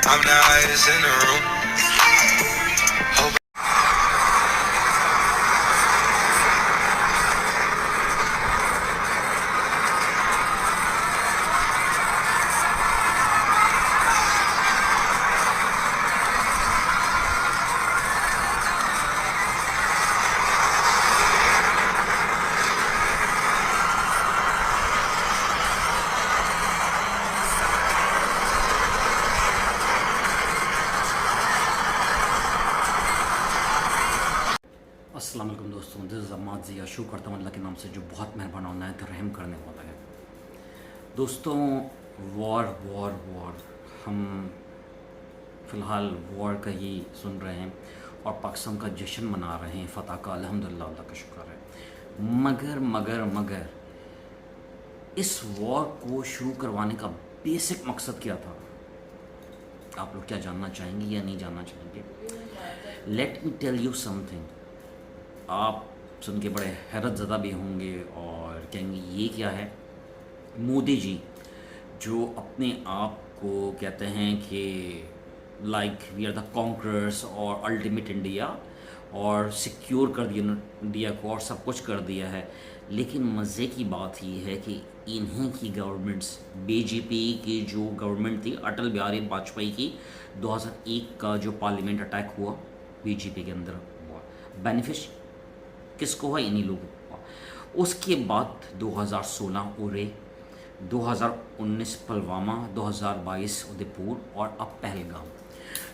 I'm the highest in the room. Hope अस्सलाम वालेकुम दोस्तों, दिस इज़ अम्माद ज़िया। शुरू करता हूँ अल्लाह के नाम से जो बहुत मेहरबान होना है तो रहम करने वाला है। दोस्तों, वॉर वॉर वॉर हम फ़िलहाल वॉर का ही सुन रहे हैं और पाकिस्तान का जश्न मना रहे हैं फ़तह का। अल्हम्दुलिल्लाह, अल्लाह का शुक्र है। मगर मगर मगर इस वॉर को शुरू करवाने का बेसिक मकसद क्या था? आप लोग क्या जानना चाहेंगे या नहीं जानना चाहेंगे? Let me tell you something. आप सुन के बड़े हैरत ज़दा भी होंगे और कहेंगे ये क्या है। मोदी जी जो अपने आप को कहते हैं कि like we are the conquerors और अल्टीमेट इंडिया और सिक्योर कर दिया इंडिया को और सब कुछ कर दिया है, लेकिन मज़े की बात ये है कि इन्हीं की गवर्नमेंट्स, बीजेपी की जो गवर्नमेंट थी अटल बिहारी वाजपेयी की, 2001 का जो पार्लियामेंट अटैक हुआ बीजेपी के अंदर हुआ, बेनिफिट किसको हुआ? इन्हीं लोगों को हुआ। उसके बाद 2016 उरे, 2019 पुलवामा, 2022 उदयपुर और अब पहलगाम।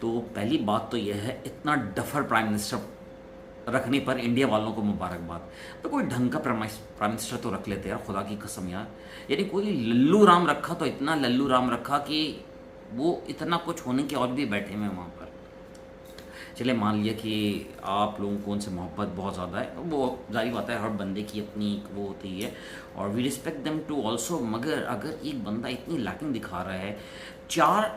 तो पहली बात तो यह है, इतना डफर प्राइम मिनिस्टर रखने पर इंडिया वालों को मुबारकबाद। तो कोई ढंग का प्राइम मिनिस्टर तो रख लेते यार, खुदा की कसम यार। यानी कोई लल्लू राम रखा तो इतना लल्लू राम रखा कि वो इतना कुछ होने के और भी बैठे हुए वहाँ पर। चले मान लिया कि आप लोगों को उनसे मोहब्बत बहुत ज़्यादा है, वो जारी बात है, हर बंदे की अपनी वो होती है और we respect them to also. मगर अगर एक बंदा इतनी लैकिंग दिखा रहा है, 4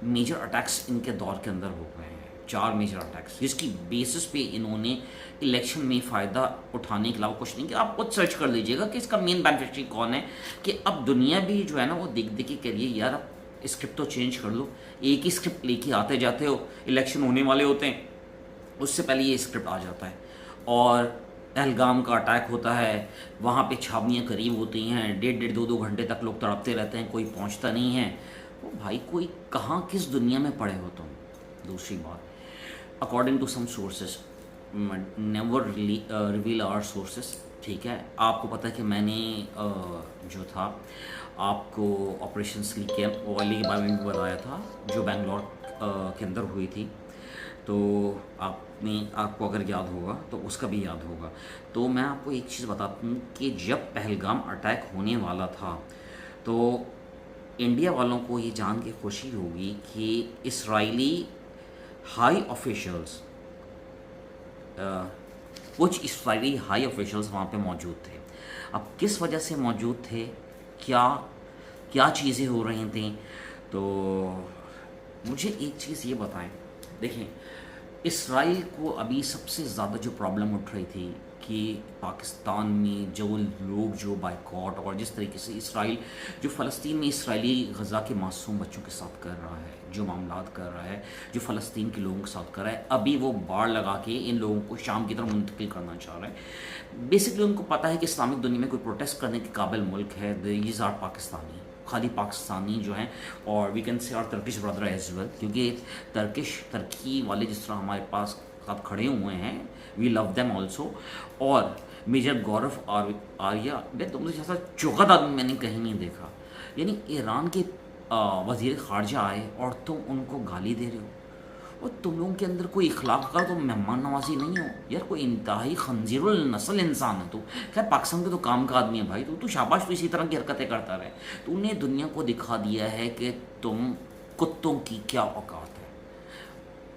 मेजर अटैक्स इनके दौर के अंदर हो गए हैं, 4 मेजर अटैक्स, जिसकी बेसिस पे इन्होंने इलेक्शन में फ़ायदा उठाने के अलावा कुछ नहीं किया। आप खुद सर्च कर लीजिएगा कि इसका मेन बेनिफिशरी कौन है, कि अब दुनिया भी जो है ना वो देख देख के करिए यार, अब स्क्रिप्ट तो चेंज कर लो। एक ही स्क्रिप्ट लेके आते जाते हो, इलेक्शन होने वाले होते हैं उससे पहले ये स्क्रिप्ट आ जाता है और पहलगाम का अटैक होता है, वहाँ पे छावनियाँ करीब होती हैं, 1.5-2 घंटे तक लोग तड़पते रहते हैं, कोई पहुँचता नहीं है। वो भाई कोई कहाँ किस दुनिया में पड़े हो तुम? दूसरी बात, according to some sources, never reveal our sources, ठीक है। आपको पता है कि मैंने जो था आपको ऑपरेशन स्लीप कैम्प वाली के बारे में भी बताया था जो बेंगलोर के अंदर हुई थी। तो आपको अगर याद होगा तो उसका भी याद होगा। तो मैं आपको एक चीज़ बताता हूँ कि जब पहलगाम अटैक होने वाला था तो इंडिया वालों को ये जान के खुशी होगी कि इसराइली हाई ऑफिशियल्स, कुछ इसराइली हाई ऑफिशियल्स वहाँ पे मौजूद थे। अब किस वजह से मौजूद थे, क्या क्या चीज़ें हो रही थी, तो मुझे एक चीज़ ये बताएं। देखें, इसराइल को अभी सबसे ज़्यादा जो प्रॉब्लम उठ रही थी कि पाकिस्तान में जो लोग जो बाइकॉट और जिस तरीके से इसराइल जो फ़लस्तीन में इसराइली गज़ा के मासूम बच्चों के साथ कर रहा है, जो मामलात कर रहा है, जो फ़लस्तीन के लोगों के साथ कर रहा है, अभी वो बाढ़ लगा के इन लोगों को शाम की तरफ मुंतकिल करना चाह रहा है। बेसिकली उनको पता है कि इस्लामिक दुनिया में कोई प्रोटेस्ट करने के काबिल मुल्क है, दीज आर पाकिस्तानी, खाली पाकिस्तानी जो हैं, और we can say are Turkish brother as well, क्योंकि तुर्की वाले जिस तरह हमारे पास साथ खड़े हुए हैं, वी लव देम ऑल्सो। और मेजर गौरव आर्या, तुमसे जैसा चौकद आदमी मैंने कहीं नहीं देखा। यानी ईरान के वज़ीर ख़ारजा आए और तुम उनको गाली दे रहे हो, और तुम लोगों के अंदर कोई इखलाक का तो मेहमान नवाजी नहीं हो यार, कोई इंतहाई खंजीरुल नस्ल इंसान है तू। खैर पाकिस्तान के तो काम का आदमी है भाई, तू शाबाश, तो इसी तरह की हरकतें करता रहे। तूने दुनिया को दिखा दिया है कि तुम कुत्तों की क्या औकात है।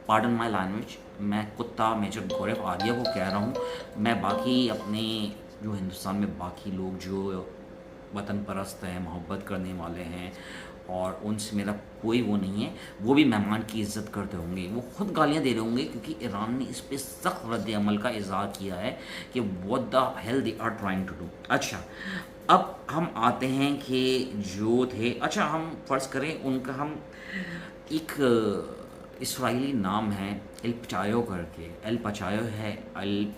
पार्डन माई लैंग्वेज, मैं कुत्ता मेजर गौरव आर्या को कह रहा हूँ। मैं बाकी अपने जो हिंदुस्तान में बाकी लोग जो वतन परस्त हैं, मोहब्बत करने वाले हैं, और उनसे मेरा कोई वो नहीं है, वो भी मेहमान की इज़्ज़त करते होंगे, वो खुद गालियाँ दे रहे होंगे क्योंकि ईरान ने इस पर सख्त रद्द अमल का इज़हार किया है कि what the hell they are trying to do. अच्छा, अब हम आते हैं कि जो थे, अच्छा हम फ़र्ज़ करें उनका, हम एक इसराइली नाम है एल पचायो करके, एल पचायो है, एल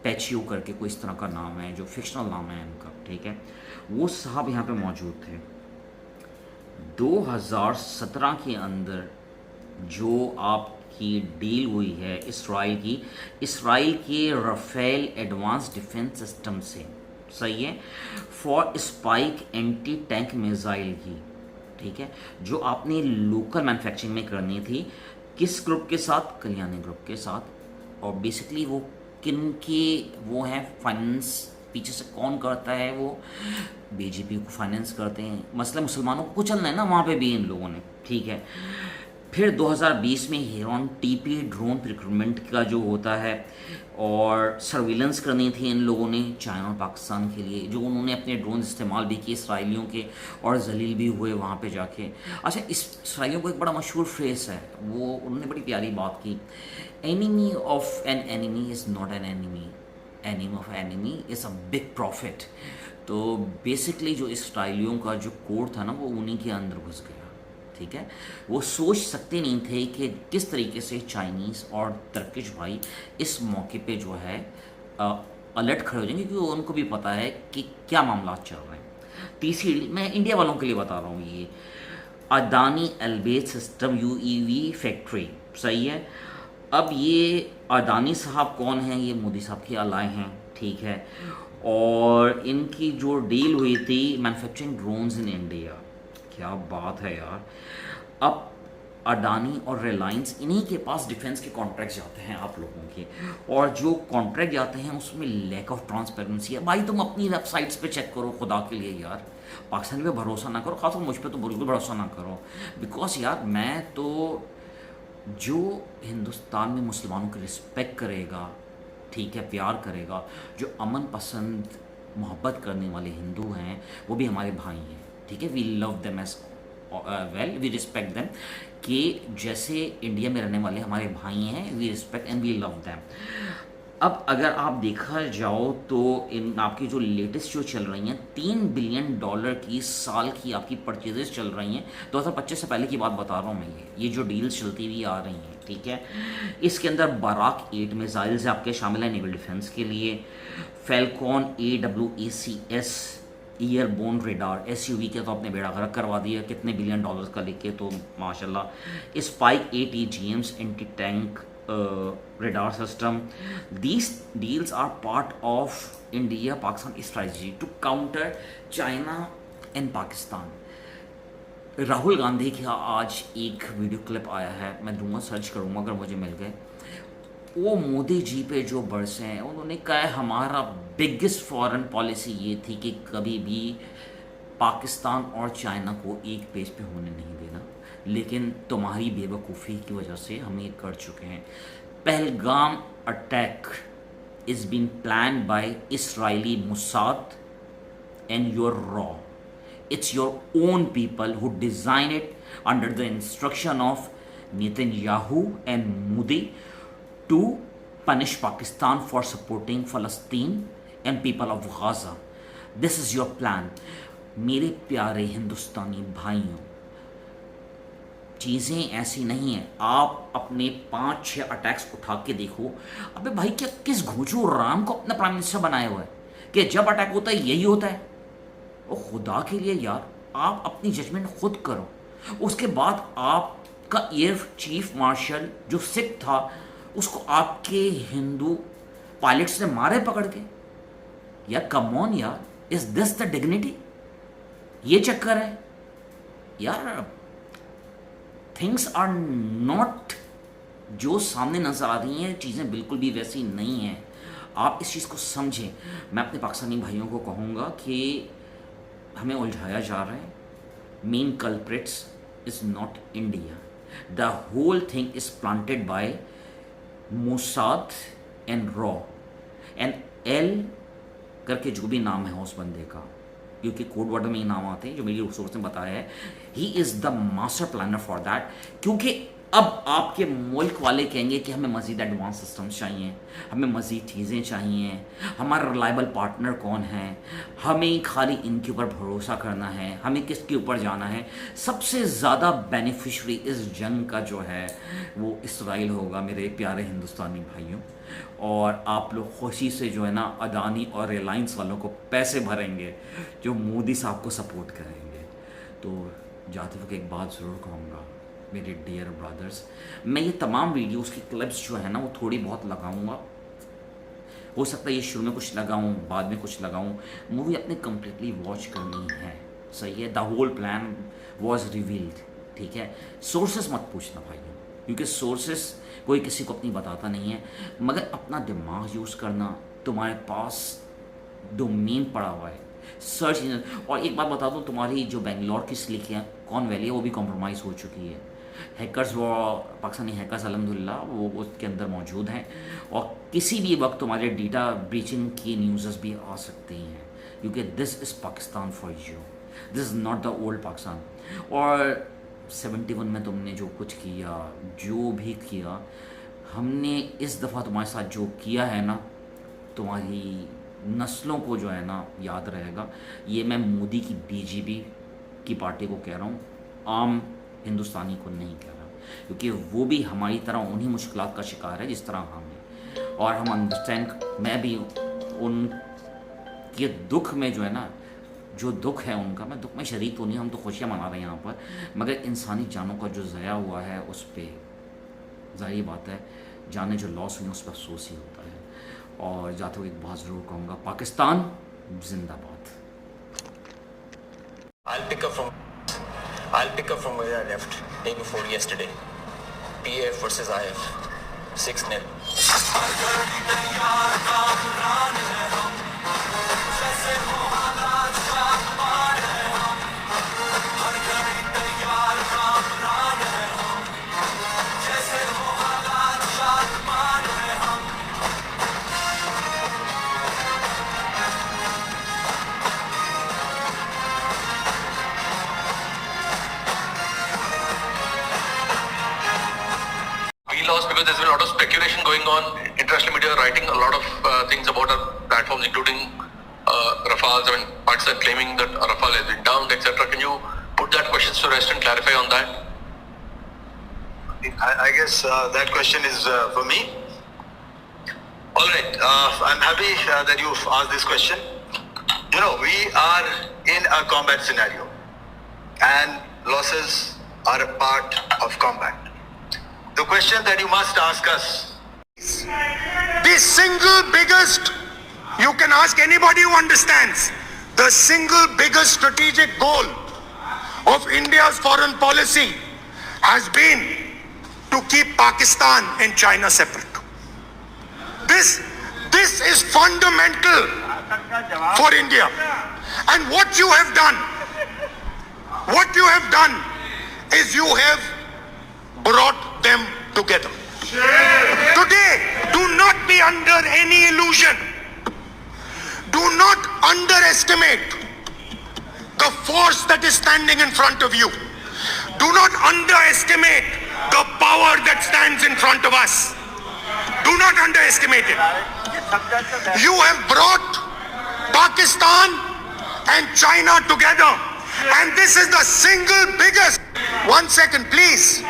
पैचियो करके कोई इस तरह का नाम है, जो फिक्शनल नाम है उनका, ठीक है। वो साहब यहाँ पे मौजूद थे 2017 के अंदर। जो आपकी डील हुई है इसराइल की, इसराइल के राफेल एडवांस डिफेंस सिस्टम से, सही है, for spike anti tank missile की, ठीक है, जो आपने लोकल मैन्युफैक्चरिंग में करनी थी, किस ग्रुप के साथ? कल्याणी ग्रुप के साथ। और बेसिकली वो किन के वो हैं फाइनेंस, पीछे से कौन करता है? वो बीजेपी को फाइनेंस करते हैं, मसला मुसलमानों को कुचलना है ना वहाँ पे भी इन लोगों ने, ठीक है। फिर 2020 में हेरॉन टीपी ड्रोन प्रिक्रूटमेंट का जो होता है, और सर्विलेंस करनी थी इन लोगों ने चाइना और पाकिस्तान के लिए, जो उन्होंने अपने ड्रोन इस्तेमाल भी किए इसराइलियों के, और जलील भी हुए वहाँ पे जाके। अच्छा, इस इसराइलियों को एक बड़ा मशहूर फ्रेस है, वो उन्होंने बड़ी प्यारी बात की, enemy of an enemy is not an enemy, enemy of enemy is a big profit. तो बेसिकली जो इसराइलियों का जो कोड था ना, वो उन्हीं के अंदर घुस गया, ठीक है। वो सोच सकते नहीं थे कि किस तरीके से चाइनीज़ और तुर्किश भाई इस मौके पे जो है अलर्ट खड़े हो जाएंगे, क्योंकि उनको भी पता है कि क्या मामला चल रहे हैं। तीसरी, मैं इंडिया वालों के लिए बता रहा हूँ, ये अदानी एलबेस सिस्टम यूईवी फैक्ट्री, सही है। अब ये अदानी साहब कौन हैं? ये मोदी साहब के अलाए हैं, ठीक है। और इनकी जो डील हुई थी मैन्युफैक्चरिंग ड्रोन्स इन इंडिया, क्या बात है यार। अब अडानी और रिलायंस, इन्हीं के पास डिफेंस के कॉन्ट्रैक्ट जाते हैं आप लोगों के, और जो कॉन्ट्रैक्ट जाते हैं उसमें लैक ऑफ ट्रांसपेरेंसी है। भाई तुम अपनी वेबसाइट्स पे चेक करो खुदा के लिए यार, पाकिस्तान पे भरोसा ना करो, खासकर मुझ पे तो बिल्कुल भरोसा ना करो। बिकॉज यार मैं तो, जो हिंदुस्तान में मुसलमानों की रिस्पेक्ट करेगा, ठीक है, प्यार करेगा, जो अमन पसंद मोहब्बत करने वाले हिंदू हैं, वो भी हमारे भाई हैं, ठीक है। We love them as well, we respect them, कि जैसे इंडिया में रहने वाले हमारे भाई हैं, we respect and we love them. अब अगर आप देखा जाओ तो इन आपकी जो लेटेस्ट जो चल रही हैं, $3 बिलियन की साल की आपकी परचेजेस चल रही हैं, 2025 से पहले की बात बता रहा हूँ मैं, ये जो डील्स चलती हुई आ रही हैं, ठीक है। इसके अंदर बाराक 8 मिसाइल्स आपके शामिल हैं नेवल डिफेंस के लिए, फैल्कॉन AWACS ईयरबोर्न रेडार, SUV के तो आपने बेड़ा गर्क करवा दिया, कितने $1 बिलियन का लेके, तो माशाल्लाह। Spike ATGMs anti tank radar system. These deals are part of India-Pakistan strategy to counter China and Pakistan. Rahul Gandhi का आज एक वीडियो क्लिप आया है, मैं दूंगा, सर्च करूंगा अगर मुझे मिल गए। वो मोदी जी पे जो बरसे हैं, उन्होंने कहा है हमारा बिगेस्ट फॉरेन पॉलिसी ये थी कि कभी भी पाकिस्तान और चाइना को एक पेज पे होने नहीं देना, लेकिन तुम्हारी बेवकूफ़ी की वजह से हम ये कर चुके हैं। Pahalgam attack is been plan by Israeli Mossad and your रॉ, it's your own people who design it under the instruction of Netanyahu and Modi to punish Pakistan for supporting Palestine and people of Gaza. This is your plan. मेरे प्यारे हिंदुस्तानी भाइयों, चीज़ें ऐसी नहीं हैं। आप अपने 5-6 अटैक्स उठा के देखो। अबे भाई, क्या किस घोंचू राम को अपना प्राइम मिनिस्टर बनाया हुआ है कि जब अटैक होता है यही होता है? ओ खुदा के लिए यार, आप अपनी जजमेंट खुद करो। उसके बाद आपका एयर चीफ मार्शल जो सिख था, उसको आपके हिंदू पायलट्स ने मारे पकड़ के। यार कम ऑन यार, इज दिस द डिग्निटी? ये चक्कर है यार। थिंग्स आर नॉट जो सामने नजर आ रही हैं, चीज़ें बिल्कुल भी वैसी नहीं हैं। आप इस चीज़ को समझें। मैं अपने पाकिस्तानी भाइयों को कहूँगा कि हमें उलझाया जा रहा है। Main culprits is not India, the whole thing is planted by Mossad and रॉ एंड एल करके जो भी नाम है उस बंदे का, क्योंकि कोड वर्ड में ही नाम आते हैं जो मेरी सोर्स ने बताया है। He is the master planner for that, क्योंकि अब आपके मुल्क वाले कहेंगे कि हमें मज़ीद एडवांस सिस्टम्स चाहिए, हमें मज़ीद चीज़ें चाहिए, हमारा रिलायबल पार्टनर कौन है, हमें खाली इनके ऊपर भरोसा करना है, हमें किसके ऊपर जाना है। सबसे ज़्यादा बेनिफिशरी इस जंग का जो है वो इसराइल होगा मेरे प्यारे हिंदुस्तानी भाइयों। और आप लोग खुशी से जो है ना अदानी और रिलायंस वालों को पैसे भरेंगे जो मोदी साहब को सपोर्ट करेंगे। तो जाते वक्त एक बात ज़रूर कहूँगा मेरे डियर ब्रदर्स, मैं ये तमाम वीडियोस की क्लिप्स जो है ना वो थोड़ी बहुत लगाऊंगा। हो सकता है ये शुरू में कुछ लगाऊं, बाद में कुछ लगाऊं। मूवी अपने कम्प्लीटली वॉच करनी है, सही है। The whole plan was revealed, ठीक है। सोर्सेस मत पूछना भाइयों, क्योंकि सोर्सेस कोई किसी को अपनी बताता नहीं है, मगर अपना दिमाग यूज़ करना। तुम्हारे पास डोमेन पड़ा हुआ है, सर्च इंजन। और एक बात बता दूं, तुम्हारी जो बेंगलोर की सिलिकॉन वैली है वो भी कॉम्प्रोमाइज़ हो चुकी है। हैकर्स वो पाकिस्तानी हैकर्स अल्हम्दुलिल्लाह वो उसके अंदर मौजूद हैं, और किसी भी वक्त तुम्हारे डेटा ब्रीचिंग की न्यूज़ भी आ सकती हैं, क्योंकि this is Pakistan for you, this is not the old Pakistan. और 71 में तुमने जो कुछ किया, जो भी किया, हमने इस दफ़ा तुम्हारे साथ जो किया है ना, तुम्हारी नस्लों को जो है ना याद रहेगा। ये मैं मोदी की बीजेपी की पार्टी को कह रहा हूँ, आम हिंदुस्तानी को नहीं कह रहा, क्योंकि वो भी हमारी तरह उन्हीं मुश्किलात का शिकार है जिस तरह हम हैं। और हम अंडरस्टैंड, मैं भी उनके दुख में जो है ना, जो दुख है उनका, मैं दुख में शरीक तो नहीं, हम तो खुशियाँ मना रहे हैं यहाँ पर, मगर इंसानी जानों का जो ज़या हुआ है उस पर ज़ाहिर बात है जाने जो लॉस हुई उस पर अफसोस ही होता है। और जाते हुए एक बात ज़रूर कहूँगा, पाकिस्तान जिंदाबाद। I'll pick up from where I left day before yesterday. PAF versus IF, 6-0. We lost because there's been a lot of speculation going on. International media are writing a lot of things about our platforms, including Rafales. I mean, Pakistan claiming that Rafale has been downed, etc. Can you put that question to rest and clarify on that? I guess that question is for me. All right. I'm happy that you've asked this question. You know, we are in a combat scenario, and losses are a part of combat. The question that you must ask us, the single biggest, you can ask anybody who understands, the single biggest strategic goal of India's foreign policy has been to keep Pakistan and China separate. This is fundamental for India. And what you have done is you have brought them together. Today, do not be under any illusion. Do not underestimate the force that is standing in front of you. Do not underestimate the power that stands in front of us. Do not underestimate it. You have brought Pakistan and China together, and this is the single biggest. 1 second, please.